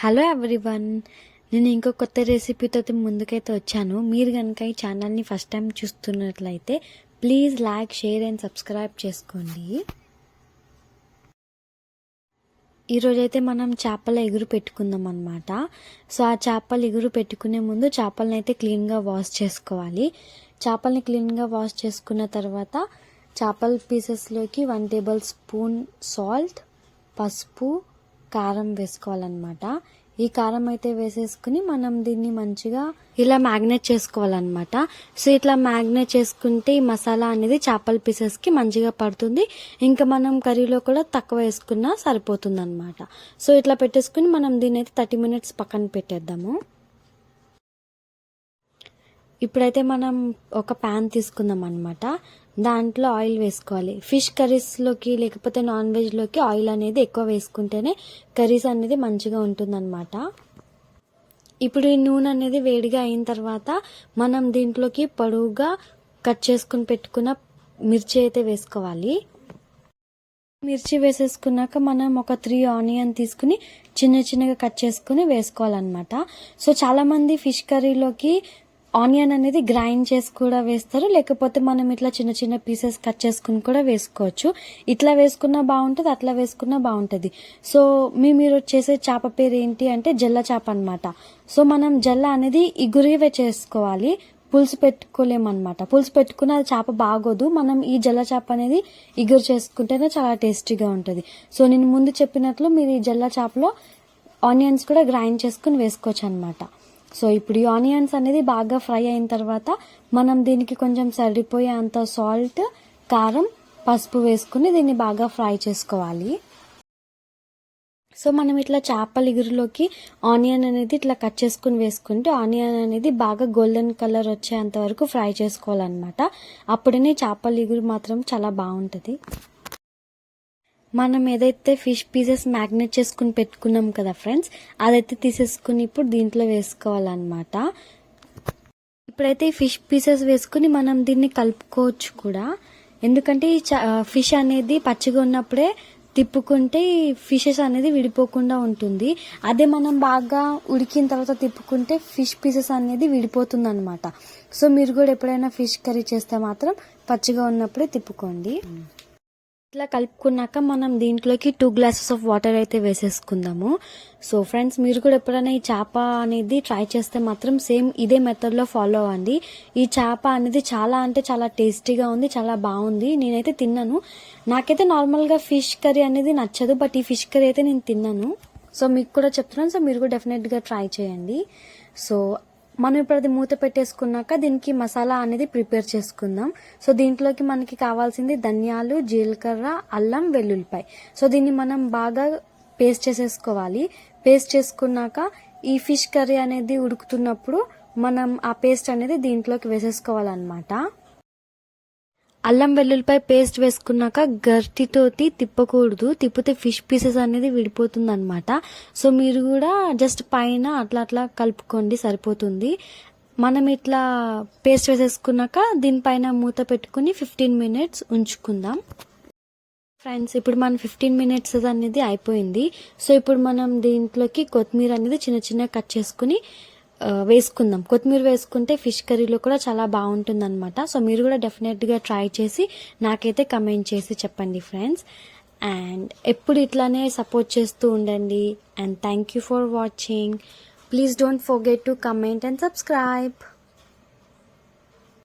Hello everyone, నేను ఇంకో కొత్త రెసిపీతో ముందుకైతే వచ్చాను. మీరు కనుక ఈ ఛానల్ని ఫస్ట్ టైం చూస్తున్నట్లయితే please like, share and subscribe చేసుకోండి. ఈరోజైతే మనం చేపల ఎగురు పెట్టుకుందాం అన్నమాట. సో ఆ చేపల ఎగురు పెట్టుకునే ముందు చేపలను అయితే క్లీన్గా వాష్ చేసుకోవాలి. చేపల్ని క్లీన్గా వాష్ చేసుకున్న తర్వాత చేపల పీసెస్లోకి 1 టేబుల్ స్పూన్ సాల్ట్, పసుపు, కారం వేసుకోవాలన్నమాట. ఈ కారం అయితే వేసేసుకుని మనం దీన్ని మంచిగా ఇలా మ్యాగ్నేట్ చేసుకోవాలన్నమాట. సో ఇట్లా మ్యాగ్నేట్ చేసుకుంటే ఈ మసాలా అనేది చేపల పీసెస్కి మంచిగా పడుతుంది. ఇంకా మనం కర్రీలో కూడా తక్కువ వేసుకున్నా సరిపోతుంది అనమాట. సో ఇట్లా పెట్టేసుకుని మనం దీన్ని అయితే 30 మినిట్స్ పక్కన పెట్టేద్దాము. ఇప్పుడైతే మనం ఒక ప్యాన్ తీసుకుందాం అనమాట. దాంట్లో ఆయిల్ వేసుకోవాలి. ఫిష్ కర్రీస్లోకి లేకపోతే నాన్ వెజ్లోకి ఆయిల్ అనేది ఎక్కువ వేసుకుంటేనే కర్రీస్ అనేది మంచిగా ఉంటుందన్నమాట. ఇప్పుడు ఈ నూనె అనేది వేడిగా అయిన తర్వాత మనం దీంట్లోకి పొడవుగా కట్ చేసుకుని పెట్టుకున్న మిర్చి అయితే వేసుకోవాలి. మిర్చి వేసేసుకున్నాక మనం ఒక 3 ఆనియన్ తీసుకుని చిన్నగా కట్ చేసుకుని వేసుకోవాలన్నమాట. సో చాలామంది ఫిష్ కర్రీలోకి ఆనియన్ అనేది గ్రైండ్ చేసి కూడా వేస్తారు, లేకపోతే మనం ఇట్లా చిన్న పీసెస్ కట్ చేసుకుని కూడా వేసుకోవచ్చు. ఇట్లా వేసుకున్నా బాగుంటుంది, అట్లా వేసుకున్నా బాగుంటుంది. సో మీరు చేసే చేప పేరు ఏంటి అంటే జల్ల చేప అనమాట. సో మనం జల్ల అనేది ఇగురివే చేసుకోవాలి, పులుసు పెట్టుకోలేమన్నమాట. పులుసు పెట్టుకున్న అది చేప బాగోదు. మనం ఈ జల్ల చేప అనేది ఇగురు చేసుకుంటేనే చాలా టేస్టీగా ఉంటుంది. సో నేను ముందు చెప్పినట్లు మీరు ఈ జల్ల చేపలో ఆనియన్స్ కూడా గ్రైండ్ చేసుకుని వేసుకోవచ్చు అనమాట. సో ఇప్పుడు ఈ ఆనియన్స్ అనేది బాగా ఫ్రై అయిన తర్వాత మనం దీనికి కొంచెం సరిపోయే అంత సాల్ట్, కారం, పసుపు వేసుకుని దీన్ని బాగా ఫ్రై చేసుకోవాలి. సో మనం ఇట్లా చేపల ఇగురులోకి ఆనియన్ అనేది ఇట్లా కట్ చేసుకుని వేసుకుంటే ఆనియన్ అనేది బాగా గోల్డెన్ కలర్ వచ్చేంత వరకు ఫ్రై చేసుకోవాలన్నమాట. అప్పుడనే చేపల ఇగురు మాత్రం చాలా బాగుంటుంది. మనం ఏదైతే ఫిష్ పీసెస్ మ్యాగ్నేట్ చేసుకుని పెట్టుకున్నాం కదా ఫ్రెండ్స్, అదైతే తీసేసుకుని ఇప్పుడు దీంట్లో వేసుకోవాలన్నమాట. ఇప్పుడైతే ఈ ఫిష్ పీసెస్ వేసుకుని మనం దీన్ని కలుపుకోవచ్చు కూడా. ఎందుకంటే ఈ ఫిష్ అనేది పచ్చిగా ఉన్నప్పుడే తిప్పుకుంటే ఈ ఫిషెస్ అనేది విడిపోకుండా ఉంటుంది. అదే మనం బాగా ఉడికిన తర్వాత తిప్పుకుంటే ఫిష్ పీసెస్ అనేది విడిపోతుంది అనమాట. సో మీరు కూడా ఎప్పుడైనా ఫిష్ కర్రీ చేస్తే మాత్రం పచ్చిగా ఉన్నప్పుడే తిప్పుకోండి. ఇట్లా కలుపుకున్నాక మనం దీంట్లోకి 2 గ్లాసెస్ ఆఫ్ వాటర్ అయితే వేసేసుకుందాము. సో ఫ్రెండ్స్, మీరు కూడా ఎప్పుడైనా ఈ చేప అనేది ట్రై చేస్తే మాత్రం సేమ్ ఇదే మెథడ్లో ఫాలో అవ్వండి. ఈ చేప అనేది చాలా అంటే చాలా టేస్టీగా ఉంది, చాలా బాగుంది. నేనైతే తిన్నాను. నాకైతే నార్మల్గా ఫిష్ కర్రీ అనేది నచ్చదు, బట్ ఈ ఫిష్ కర్రీ అయితే నేను తిన్నాను. సో మీకు కూడా చెప్తున్నాను. సో మీరు కూడా డెఫినెట్గా ట్రై చేయండి. సో మనం ఇప్పుడు అది మూత పెట్టేసుకున్నాక దీనికి మసాలా అనేది ప్రిపేర్ చేసుకుందాం. సో దీంట్లోకి మనకి కావాల్సింది ధనియాలు, జీలకర్ర, అల్లం, వెల్లుల్లిపాయ. సో దీన్ని మనం బాగా పేస్ట్ చేసేసుకోవాలి. పేస్ట్ చేసుకున్నాక ఈ ఫిష్ కర్రీ అనేది ఉడుకుతున్నప్పుడు మనం ఆ పేస్ట్ అనేది దీంట్లోకి వేసేసుకోవాలన్నమాట. అల్లం వెల్లుల్లిపాయ పేస్ట్ వేసుకున్నాక గరిటెతోటి తిప్పకూడదు, తిప్పితే ఫిష్ పీసెస్ అనేది విడిపోతుంది అనమాట. సో మీరు కూడా జస్ట్ పైన అట్లా కలుపుకోండి, సరిపోతుంది. మనం ఇట్లా పేస్ట్ వేసేసుకున్నాక దీనిపైన మూత పెట్టుకుని 15 మినిట్స్ ఉంచుకుందాం. ఫ్రెండ్స్, ఇప్పుడు మన 15 మినిట్స్ అనేది అయిపోయింది. సో ఇప్పుడు మనం దీంట్లోకి కొత్తిమీర అనేది చిన్న కట్ చేసుకుని వేసుకుందాం. కొత్తిమీర వేసుకుంటే ఫిష్ కర్రీలో కూడా చాలా బాగుంటుంది అనమాట. సో మీరు కూడా డెఫినెట్గా ట్రై చేసి నాకైతే కమెంట్ చేసి చెప్పండి ఫ్రెండ్స్. అండ్ ఎప్పుడు ఇట్లానే సపోర్ట్ చేస్తూ ఉండండి. And thank you for watching. Please don't forget to comment and subscribe.